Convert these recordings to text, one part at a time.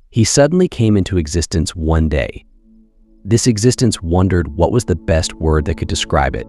He suddenly came into existence one day. This existence wondered what was the best word that could describe it.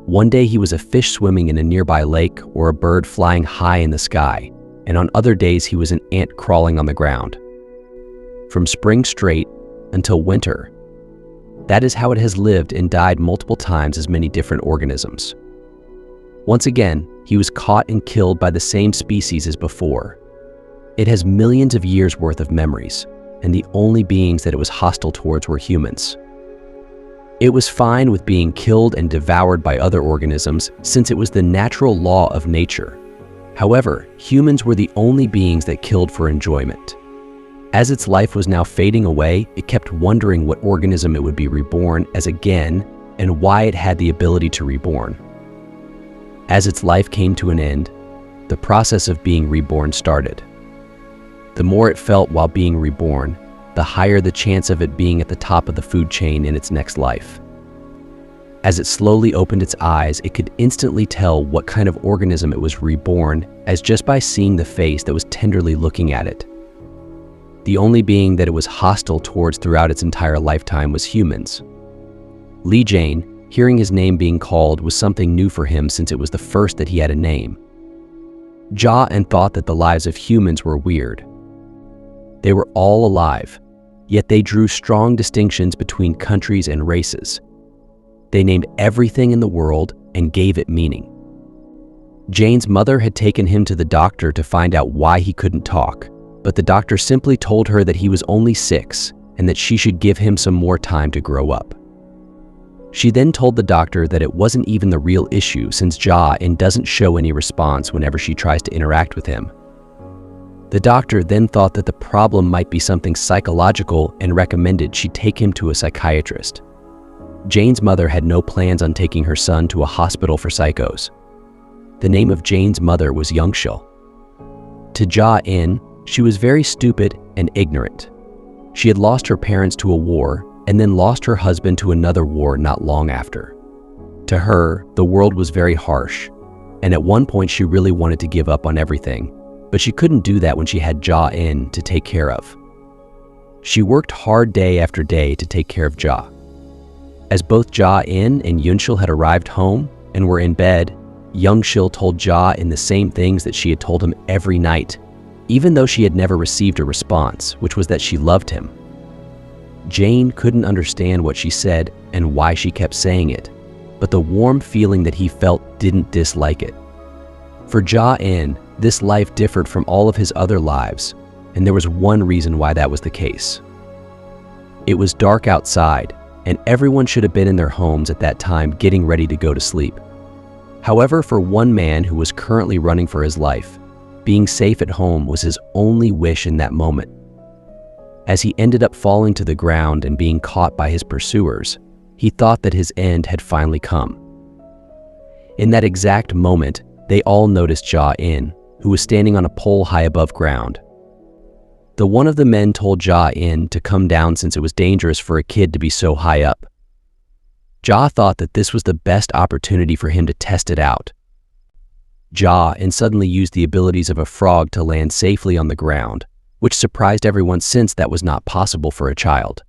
One day he was a fish swimming in a nearby lake or a bird flying high in the sky, and on other days he was an ant crawling on the ground. From spring straight until winter. That is how it has lived and died multiple times as many different organisms. Once again, he was caught and killed by the same species as before. It has millions of years worth of memories, and the only beings that it was hostile towards were humans. It was fine with being killed and devoured by other organisms since it was the natural law of nature. However, humans were the only beings that killed for enjoyment. As its life was now fading away, it kept wondering what organism it would be reborn as again and why it had the ability to reborn. As its life came to an end, the process of being reborn started. The more it felt while being reborn, the higher the chance of it being at the top of the food chain in its next life. As it slowly opened its eyes, it could instantly tell what kind of organism it was reborn as just by seeing the face that was tenderly looking at it. The only being that it was hostile towards throughout its entire lifetime was humans. Lee Jane, hearing his name being called, was something new for him since it was the first that he had a name. Ja-en thought that the lives of humans were weird. They were all alive, yet they drew strong distinctions between countries and races. They named everything in the world and gave it meaning. Jane's mother had taken him to the doctor to find out why he couldn't talk, but the doctor simply told her that he was only 6 and that she should give him some more time to grow up. She then told the doctor that it wasn't even the real issue since Ja-en doesn't show any response whenever she tries to interact with him. The doctor then thought that the problem might be something psychological and recommended she take him to a psychiatrist. Jane's mother had no plans on taking her son to a hospital for psychos. The name of Jane's mother was Youngshil. To Ja-en, she was very stupid and ignorant. She had lost her parents to a war and then lost her husband to another war not long after. To her, the world was very harsh, and at one point she really wanted to give up on everything, but she couldn't do that when she had Ja-en to take care of. She worked hard day after day to take care of Ja. As both Ja-en and Yunshil had arrived home and were in bed, Youngshil told Ja-en the same things that she had told him every night, even though she had never received a response, which was that she loved him. Jane couldn't understand what she said and why she kept saying it, but the warm feeling that he felt didn't dislike it. For Ja-en, this life differed from all of his other lives, and there was one reason why that was the case. It was dark outside, and everyone should have been in their homes at that time getting ready to go to sleep. However, for one man who was currently running for his life, being safe at home was his only wish in that moment. As he ended up falling to the ground and being caught by his pursuers, he thought that his end had finally come. In that exact moment, they all noticed Ja-en, who was standing on a pole high above ground. The one of the men told Ja-en to come down since it was dangerous for a kid to be so high up. Ja thought that this was the best opportunity for him to test it out. Ja-en suddenly used the abilities of a frog to land safely on the ground, which surprised everyone since that was not possible for a child.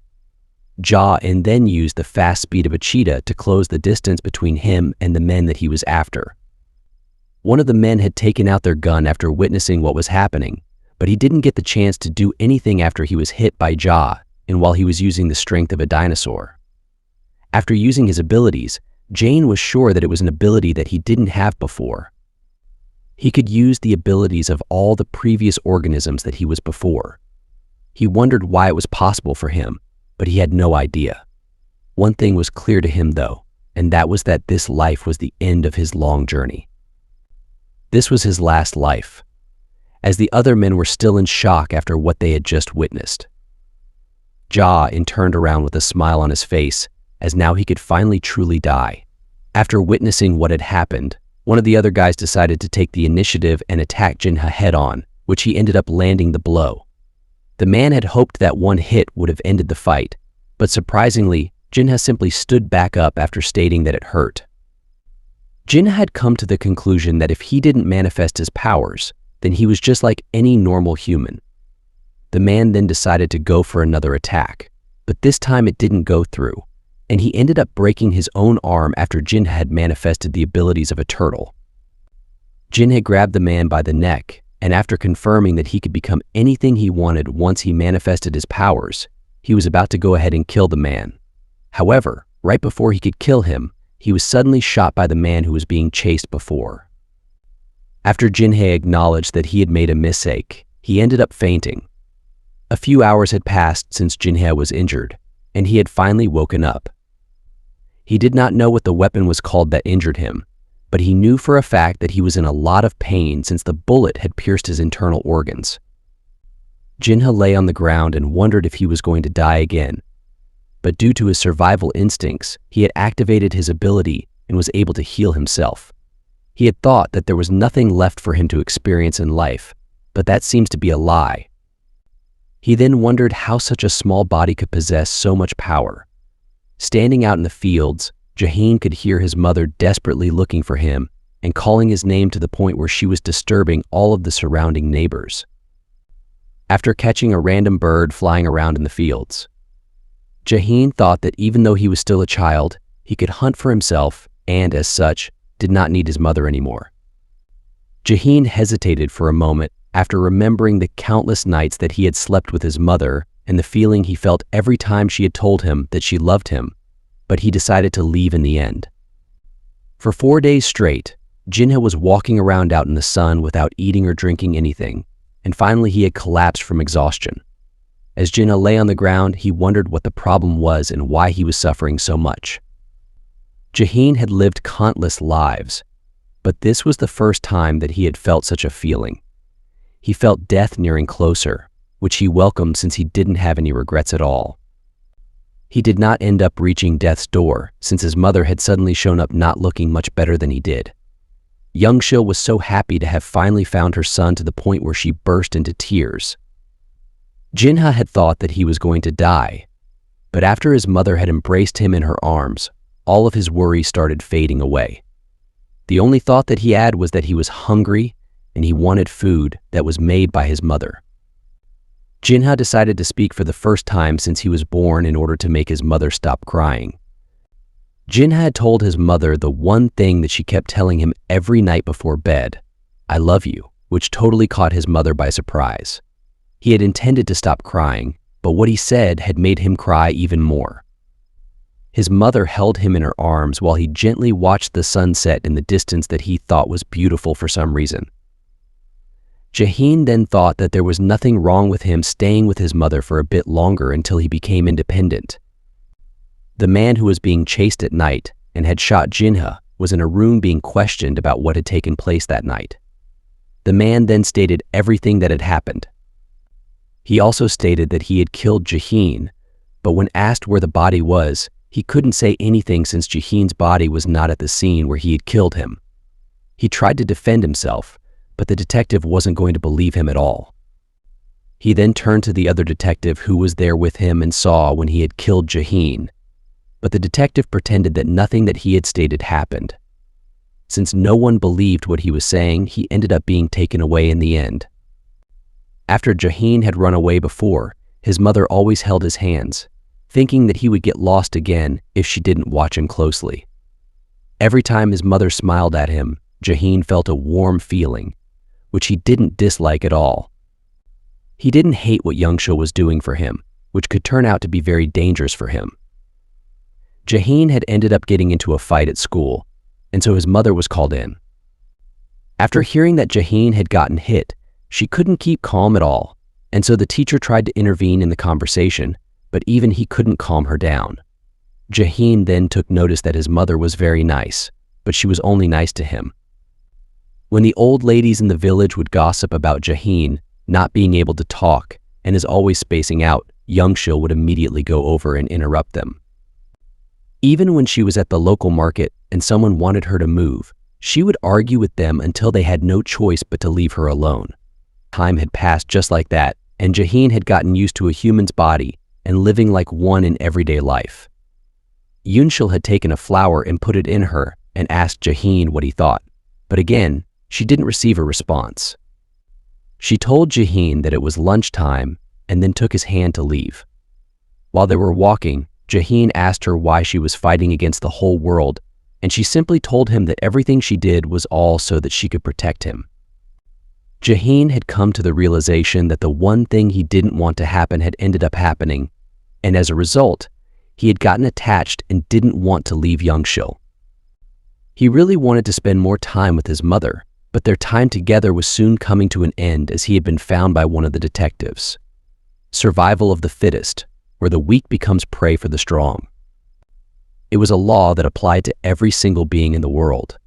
Ja-en then used the fast speed of a cheetah to close the distance between him and the men that he was after. One of the men had taken out their gun after witnessing what was happening, but he didn't get the chance to do anything after he was hit by Ja, and while he was using the strength of a dinosaur. After using his abilities, Jane was sure that it was an ability that he didn't have before. He could use the abilities of all the previous organisms that he was before. He wondered why it was possible for him, but he had no idea. One thing was clear to him though, and that was that this life was the end of his long journey. This was his last life, as the other men were still in shock after what they had just witnessed. Ja-en turned around with a smile on his face, as now he could finally truly die. After witnessing what had happened, one of the other guys decided to take the initiative and attack Jinha head-on, which he ended up landing the blow. The man had hoped that one hit would have ended the fight, but surprisingly, Jinha simply stood back up after stating that it hurt. Jinha had come to the conclusion that if he didn't manifest his powers, then he was just like any normal human. The man then decided to go for another attack, but this time it didn't go through, and he ended up breaking his own arm after Jinha had manifested the abilities of a turtle. Jinha grabbed the man by the neck, and after confirming that he could become anything he wanted once he manifested his powers, he was about to go ahead and kill the man. However, right before he could kill him, he was suddenly shot by the man who was being chased before. After Jinha acknowledged that he had made a mistake, he ended up fainting. A few hours had passed since Jinha was injured, and he had finally woken up. He did not know what the weapon was called that injured him, but he knew for a fact that he was in a lot of pain since the bullet had pierced his internal organs. Jinha lay on the ground and wondered if he was going to die again, but due to his survival instincts, he had activated his ability and was able to heal himself. He had thought that there was nothing left for him to experience in life, but that seems to be a lie. He then wondered how such a small body could possess so much power. Standing out in the fields, Jaheen could hear his mother desperately looking for him and calling his name to the point where she was disturbing all of the surrounding neighbors. After catching a random bird flying around in the fields, Jaheen thought that even though he was still a child, he could hunt for himself and, as such, did not need his mother anymore. Jaheen hesitated for a moment after remembering the countless nights that he had slept with his mother and the feeling he felt every time she had told him that she loved him, but he decided to leave in the end. For 4 days straight, Jinha was walking around out in the sun without eating or drinking anything, and finally he had collapsed from exhaustion. As Jinha lay on the ground, he wondered what the problem was and why he was suffering so much. Jaheen had lived countless lives, but this was the first time that he had felt such a feeling. He felt death nearing closer, which he welcomed since he didn't have any regrets at all. He did not end up reaching death's door since his mother had suddenly shown up not looking much better than he did. Youngshil was so happy to have finally found her son to the point where she burst into tears. Jinha had thought that he was going to die, but after his mother had embraced him in her arms, all of his worries started fading away. The only thought that he had was that he was hungry and he wanted food that was made by his mother. Jinha decided to speak for the first time since he was born in order to make his mother stop crying. Jinha had told his mother the one thing that she kept telling him every night before bed, "I love you," which totally caught his mother by surprise. He had intended to stop crying, but what he said had made him cry even more. His mother held him in her arms while he gently watched the sunset in the distance that he thought was beautiful for some reason. Jaheen then thought that there was nothing wrong with him staying with his mother for a bit longer until he became independent. The man who was being chased at night and had shot Jinha was in a room being questioned about what had taken place that night. The man then stated everything that had happened. He also stated that he had killed Jaheen, but when asked where the body was, he couldn't say anything since Jaheen's body was not at the scene where he had killed him. He tried to defend himself, but the detective wasn't going to believe him at all. He then turned to the other detective who was there with him and saw when he had killed Jaheen, but the detective pretended that nothing that he had stated happened. Since no one believed what he was saying, he ended up being taken away in the end. After Jaheen had run away before, his mother always held his hands, thinking that he would get lost again if she didn't watch him closely. Every time his mother smiled at him, Jaheen felt a warm feeling, which he didn't dislike at all. He didn't hate what Youngshil was doing for him, which could turn out to be very dangerous for him. Jaheen had ended up getting into a fight at school, and so his mother was called in. After hearing that Jaheen had gotten hit, she couldn't keep calm at all, and so the teacher tried to intervene in the conversation, but even he couldn't calm her down. Jaheen then took notice that his mother was very nice, but she was only nice to him. When the old ladies in the village would gossip about Jaheen not being able to talk and is always spacing out, Youngshil would immediately go over and interrupt them. Even when she was at the local market and someone wanted her to move, she would argue with them until they had no choice but to leave her alone. Time had passed just like that, and Jaheen had gotten used to a human's body and living like one in everyday life. Youngshil had taken a flower and put it in her and asked Jaheen what he thought, but again, she didn't receive a response. She told Jaheen that it was lunchtime and then took his hand to leave. While they were walking, Jahin asked her why she was fighting against the whole world, and she simply told him that everything she did was all so that she could protect him. Jahin had come to the realization that the one thing he didn't want to happen had ended up happening, and as a result, he had gotten attached and didn't want to leave Yungshil. He really wanted to spend more time with his mother, but their time together was soon coming to an end as he had been found by one of the detectives. Survival of the fittest, where the weak becomes prey for the strong. It was a law that applied to every single being in the world.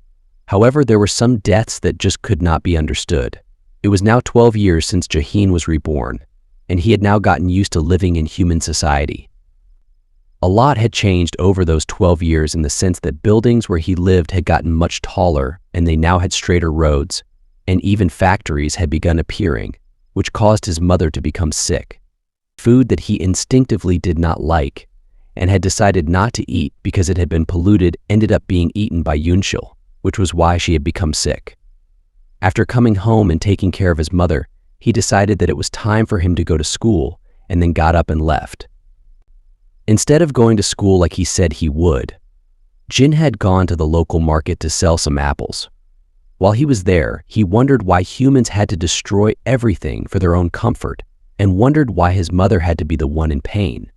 However, there were some deaths that just could not be understood. It was now 12 years since Jahin was reborn, and he had now gotten used to living in human society. A lot had changed over those 12 years in the sense that buildings where he lived had gotten much taller and they now had straighter roads, and even factories had begun appearing, which caused his mother to become sick. Food that he instinctively did not like and had decided not to eat because it had been polluted ended up being eaten by Yunshil, which was why she had become sick. After coming home and taking care of his mother, he decided that it was time for him to go to school and then got up and left. Instead of going to school like he said he would, Jin had gone to the local market to sell some apples. While he was there, he wondered why humans had to destroy everything for their own comfort and wondered why his mother had to be the one in pain.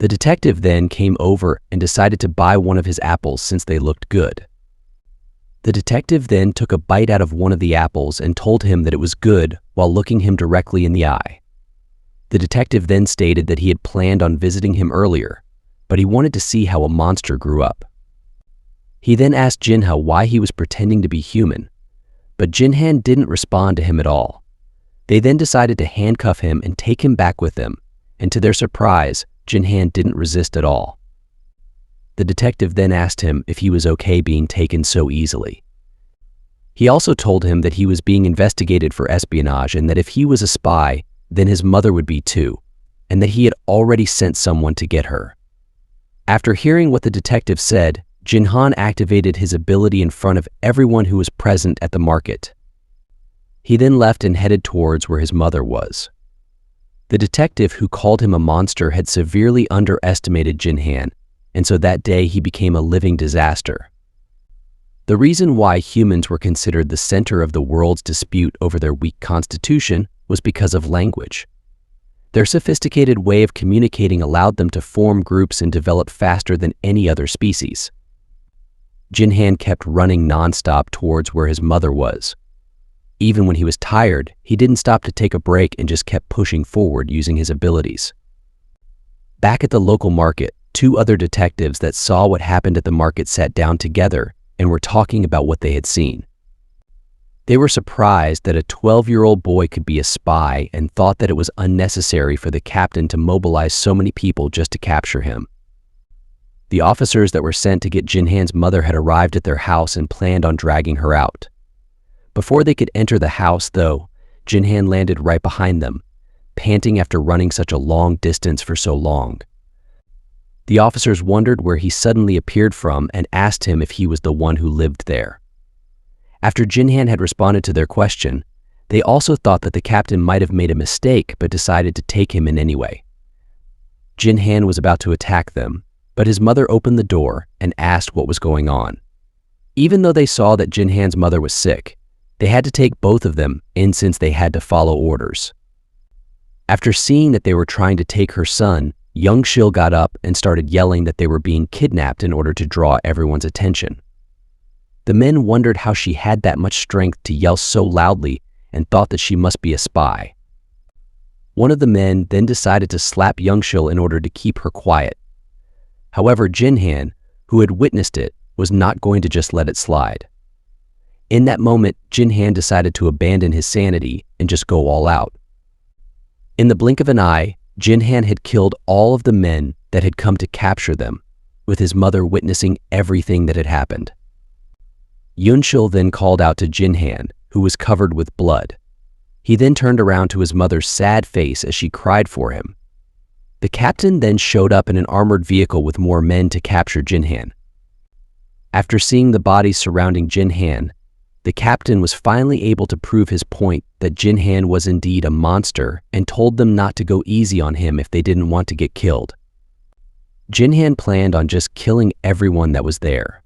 The detective then came over and decided to buy one of his apples since they looked good. The detective then took a bite out of one of the apples and told him that it was good while looking him directly in the eye. The detective then stated that he had planned on visiting him earlier, but he wanted to see how a monster grew up. He then asked Jinha why he was pretending to be human, but Jinhan didn't respond to him at all. They then decided to handcuff him and take him back with them, and to their surprise, Jinhan didn't resist at all. The detective then asked him if he was okay being taken so easily. He also told him that he was being investigated for espionage and that if he was a spy, then his mother would be too, and that he had already sent someone to get her. After hearing what the detective said, Jinhan activated his ability in front of everyone who was present at the market. He then left and headed towards where his mother was. The detective who called him a monster had severely underestimated Jinhan, and so that day he became a living disaster. The reason why humans were considered the center of the world's dispute over their weak constitution was because of language. Their sophisticated way of communicating allowed them to form groups and develop faster than any other species. Jinhan kept running nonstop towards where his mother was. Even when he was tired, he didn't stop to take a break and just kept pushing forward using his abilities. Back at the local market, two other detectives that saw what happened at the market sat down together and were talking about what they had seen. They were surprised that a 12-year-old boy could be a spy and thought that it was unnecessary for the captain to mobilize so many people just to capture him. The officers that were sent to get Jinhan's mother had arrived at their house and planned on dragging her out. Before they could enter the house, though, Jinhan landed right behind them, panting after running such a long distance for so long. The officers wondered where he suddenly appeared from and asked him if he was the one who lived there. After Jinhan had responded to their question, they also thought that the captain might have made a mistake but decided to take him in anyway. Jinhan was about to attack them, but his mother opened the door and asked what was going on. Even though they saw that Jinhan's mother was sick, they had to take both of them in since they had to follow orders. After seeing that they were trying to take her son, Young Shil got up and started yelling that they were being kidnapped in order to draw everyone's attention. The men wondered how she had that much strength to yell so loudly and thought that she must be a spy. One of the men then decided to slap Yungshil in order to keep her quiet. However, Jinhan, who had witnessed it, was not going to just let it slide. In that moment, Jinhan decided to abandon his sanity and just go all out. In the blink of an eye, Jinhan had killed all of the men that had come to capture them, with his mother witnessing everything that had happened. Yunshil then called out to Jinhan, who was covered with blood. He then turned around to his mother's sad face as she cried for him. The captain then showed up in an armored vehicle with more men to capture Jinhan. After seeing the bodies surrounding Jinhan, The captain was finally able to prove his point that Jinhan was indeed a monster and told them not to go easy on him if they didn't want to get killed. Jinhan planned on just killing everyone that was there,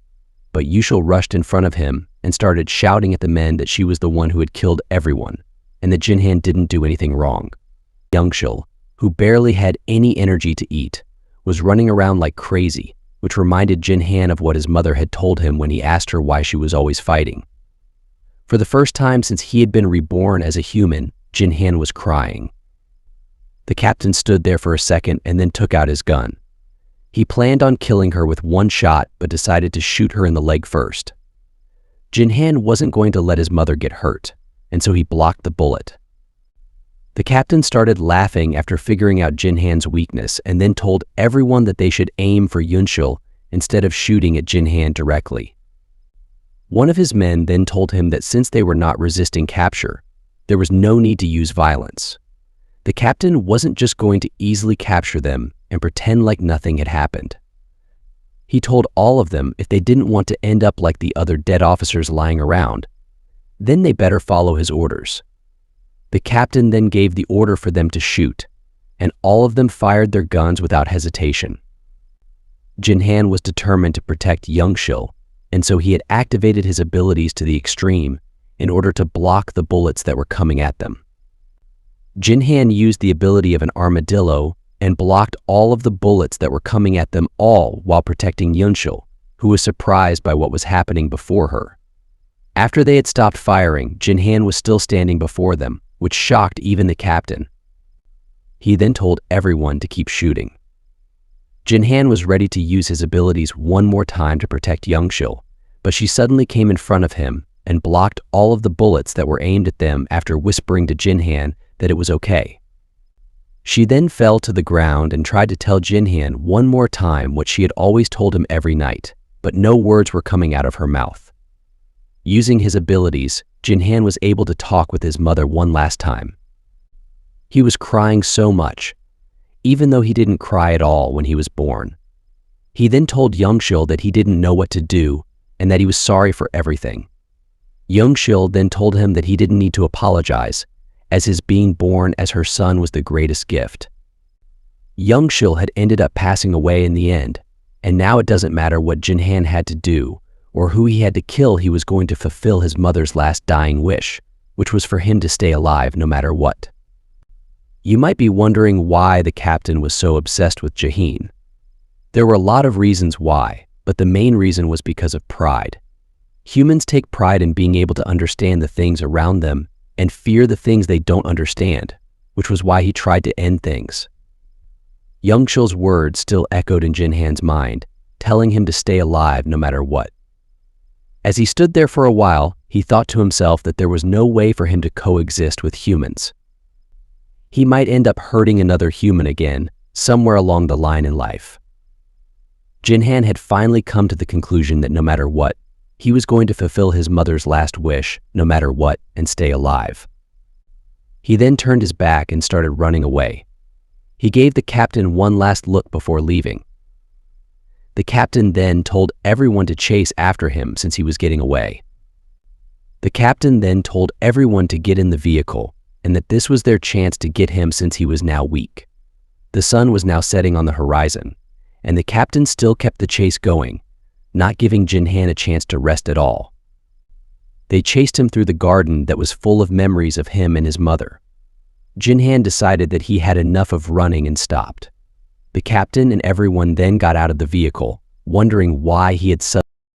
but Yushil rushed in front of him and started shouting at the men that she was the one who had killed everyone and that Jinhan didn't do anything wrong. Yushil, who barely had any energy to eat, was running around like crazy, which reminded Jinhan of what his mother had told him when he asked her why she was always fighting. For the first time since he had been reborn as a human, Jinhan was crying. The captain stood there for a second and then took out his gun. He planned on killing her with one shot, but decided to shoot her in the leg first. Jinhan wasn't going to let his mother get hurt, and so he blocked the bullet. The captain started laughing after figuring out Jinhan's weakness and then told everyone that they should aim for Yushil instead of shooting at Jinhan directly. One of his men then told him that since they were not resisting capture, there was no need to use violence. The captain wasn't just going to easily capture them and pretend like nothing had happened. He told all of them if they didn't want to end up like the other dead officers lying around, then they better follow his orders. The captain then gave the order for them to shoot, and all of them fired their guns without hesitation. Jinhan was determined to protect Yushil, and so he had activated his abilities to the extreme in order to block the bullets that were coming at them. Jinhan used the ability of an armadillo and blocked all of the bullets that were coming at them all while protecting Yushil, who was surprised by what was happening before her. After they had stopped firing, Jinhan was still standing before them, which shocked even the captain. He then told everyone to keep shooting. Jinhan was ready to use his abilities one more time to protect Yushil, but she suddenly came in front of him and blocked all of the bullets that were aimed at them after whispering to Jinhan that it was okay. She then fell to the ground and tried to tell Jinhan one more time what she had always told him every night, but no words were coming out of her mouth. Using his abilities, Jinhan was able to talk with his mother one last time. He was crying so much, even though he didn't cry at all when he was born. He then told Yushil that he didn't know what to do and that he was sorry for everything. Yushil then told him that he didn't need to apologize, as his being born as her son was the greatest gift. Yushil had ended up passing away in the end, and now it doesn't matter what Jinhan had to do or who he had to kill, he was going to fulfill his mother's last dying wish, which was for him to stay alive no matter what. You might be wondering why the captain was so obsessed with Jahin. There were a lot of reasons why, but the main reason was because of pride. Humans take pride in being able to understand the things around them and fear the things they don't understand, which was why he tried to end things. Yushil's words still echoed in Jinhan's mind, telling him to stay alive no matter what. As he stood there for a while, he thought to himself that there was no way for him to coexist with humans. He might end up hurting another human again, somewhere along the line in life. Jinhan had finally come to the conclusion that no matter what, he was going to fulfill his mother's last wish, no matter what, and stay alive. He then turned his back and started running away. He gave the captain one last look before leaving. The captain then told everyone to chase after him since he was getting away. The captain then told everyone to get in the vehicle and that this was their chance to get him since he was now weak. The sun was now setting on the horizon, and the captain still kept the chase going, not giving Jinhan a chance to rest at all. They chased him through the garden that was full of memories of him and his mother. Jinhan decided that he had enough of running and stopped. The captain and everyone then got out of the vehicle, wondering why he had suddenly